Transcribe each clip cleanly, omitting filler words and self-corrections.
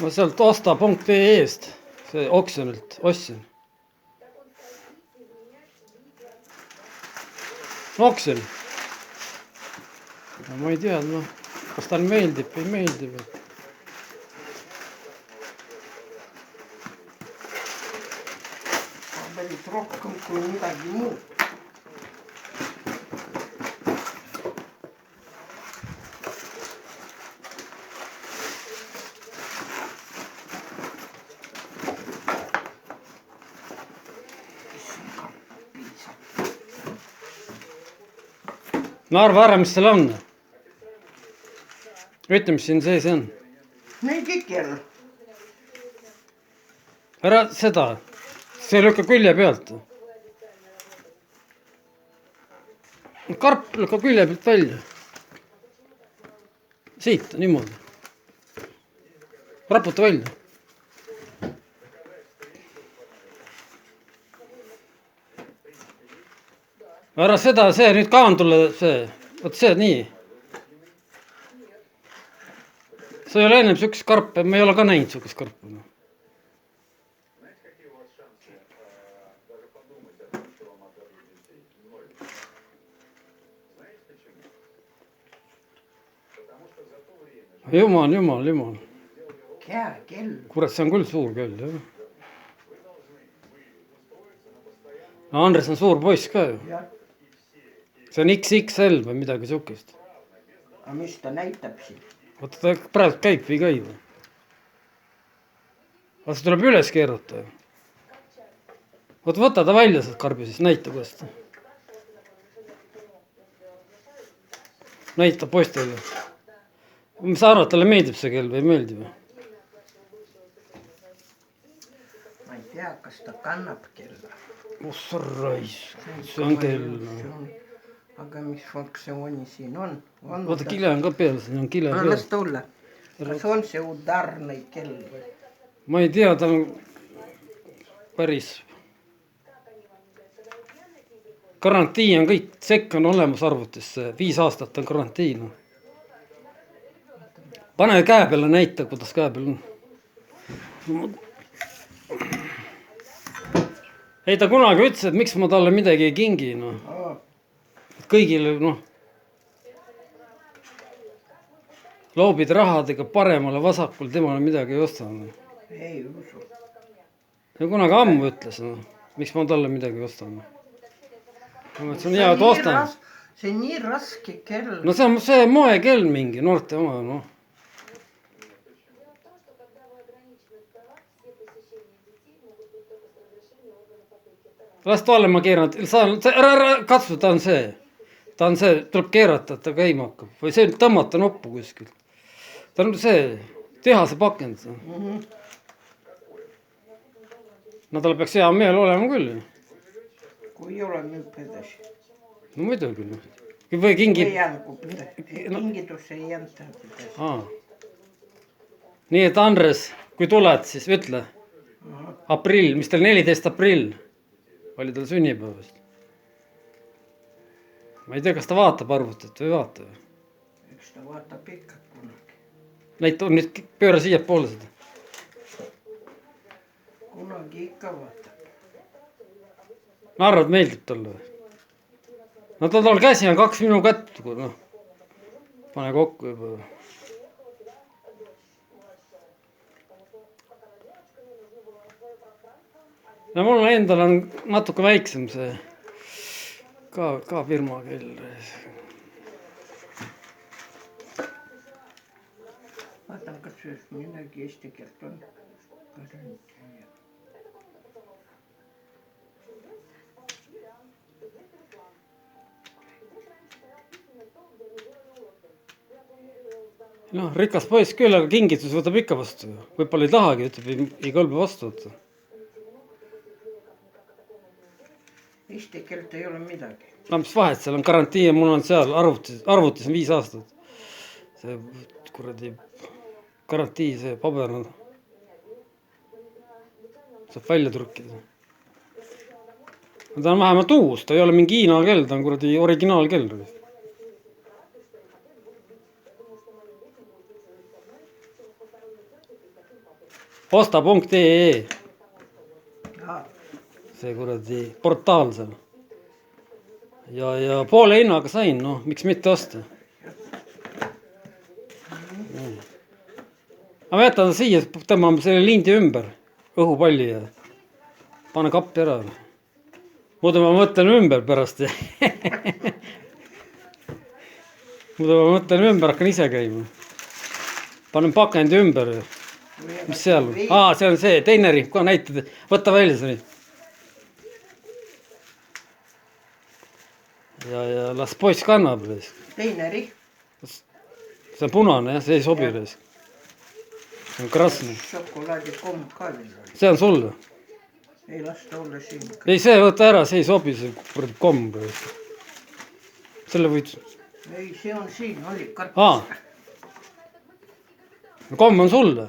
Ma sealt osta.ee-st see oksjonilt ostsin. Oksjon. Ma ei tea, kas tal meeldib või meeldib. Päris rohkem kui midagi muud. No arva ära, mis seal on. Ütle, mis siin sees on. Mingi kell. Ära seda. See lükka külje pealt. Karp lükka külje pealt välja. Siit, niimoodi. Raputa välja. Ära seda, see nüüd kaandule see. Võt see, nii. See ei ole ennem sükest karpe, me ei ole ka näinud sükest karpe. Jumal. Kell. Kurat, see on küll suur kell, jah. No Andres on suur poiss ka ju. Jah. See on XXL või midagi sukest. Aga mis ta näitab siin? Oota, ta praegu käib või käib? Aga see tuleb üles keerata. Oota, võta ta välja sealt karbi siis, näita kuidas ta. Näita poistele. Mis arvad, talle meeldib see kell või meeldib? Ma ei tea, kas ta kannab kella. Ossa raisk, see on kell. Aga mis funktsiooni siin on? Oota, kile on ka peal, siin on kile peal. Las tulla. Kas on see udarne kell või? Ma ei tea, ta on päris... Garantii on kõik, sekk on olemas arvutisse, 5 aastat on garantii. Pane käe peale, näita, kuidas käe peal on. Ei, ta kunagi ütles, et miks ma talle midagi ei kingi. Kõigile, loobid rahadega paremale vasakul, temale midagi ei osta. Ei usu. Ja kunagi ammu ütles, miks ma talle midagi ostan. See on hea, et ostan. See on nii raske kell. No see on see moekell mingi, noorte oma, Las ta olema keerata, ära katsu, ta on see. Ta on see, tuleb keerata, et ta käima hakkab. Või see tõmmata noppu kuskilt. Ta on see, tehase pakend. No tal peaks hea meel olema küll. Kui ei ole müüb edasi. No muidugi. Või kingib. Kingitus ei jänta. Nii et Andres, kui tuled, siis ütle. Aprill, mis teil 14 aprill? Oli tal sünnipäevast. Ma ei tea, kas ta vaatab arvutit või vaata. Eks ta vaatab ikka kunagi. Näita, nüüd pööra siia poole seda. Kunagi ikka vaatab. No arvad, meeldib talle või? No tal käsi on 2 minu kätt. Pane kokku juba. No mul endal on natuke väiksem see ka firma kell. Vaatan, kas midagi eesti keelt on. No, rikas poiss küll, aga kingitus võtab ikka vastu. Võib-olla ei tahagi, ütleb, ei kõlba vastu võtta. Eesti keelt ei ole midagi. No mis vahet, seal on garantii ja mul on seal arvutis on 5 aastat. See kuradi garantii, see paber on. Saab välja trükkida. Ta on vähemalt uus, ta ei ole mingi Hiina kell, ta on kuradi originaalkell. osta.ee, Aa, see kuradi portaal seal. ja poole hinnaga sain, noh, miks mitte osta. aga ma jätan siia, tõmbame selle lindi ümber, õhupalli ja pane kappi ära. muidu ma mõtlen ümber pärast muidu ma mõtlen ümber, hakkan ise käima. panen pakendi ümber. mis seal on? See on see, teine rihm, kohe näitad, võta välja see. ja las poiss kannab. teine rihm. see on punane jah, see ei sobi. see on krasne. šokolaadikomm ka veel oli. see on sulle. ei lasta olla siin. ei, see võta ära, see ei sobi, see kuradi komm. selle võid. ei, see on siin, oli karp. komm on sulle.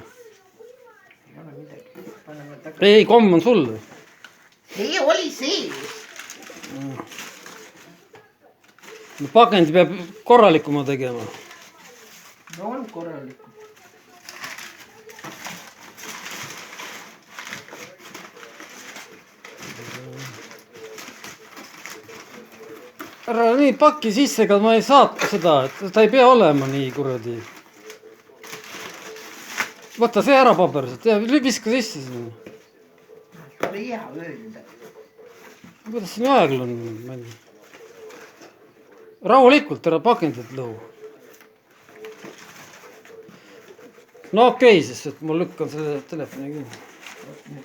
ei ole midagi, paneme tagasi. ei, komm on sulle. ei, oli sees. pakendi peab korralikuma tegema. no on korralikult. ära nii paki sisse, ega ma ei saata seda, et ta ei pea olema nii kuradi. võta see ära paber sealt ja viska sisse sinna. oli hea öelda. kuidas see nii aeglane on? rahulikult, ära pakendit lõhu. no okei, siis et ma lükkan selle telefoni kinni.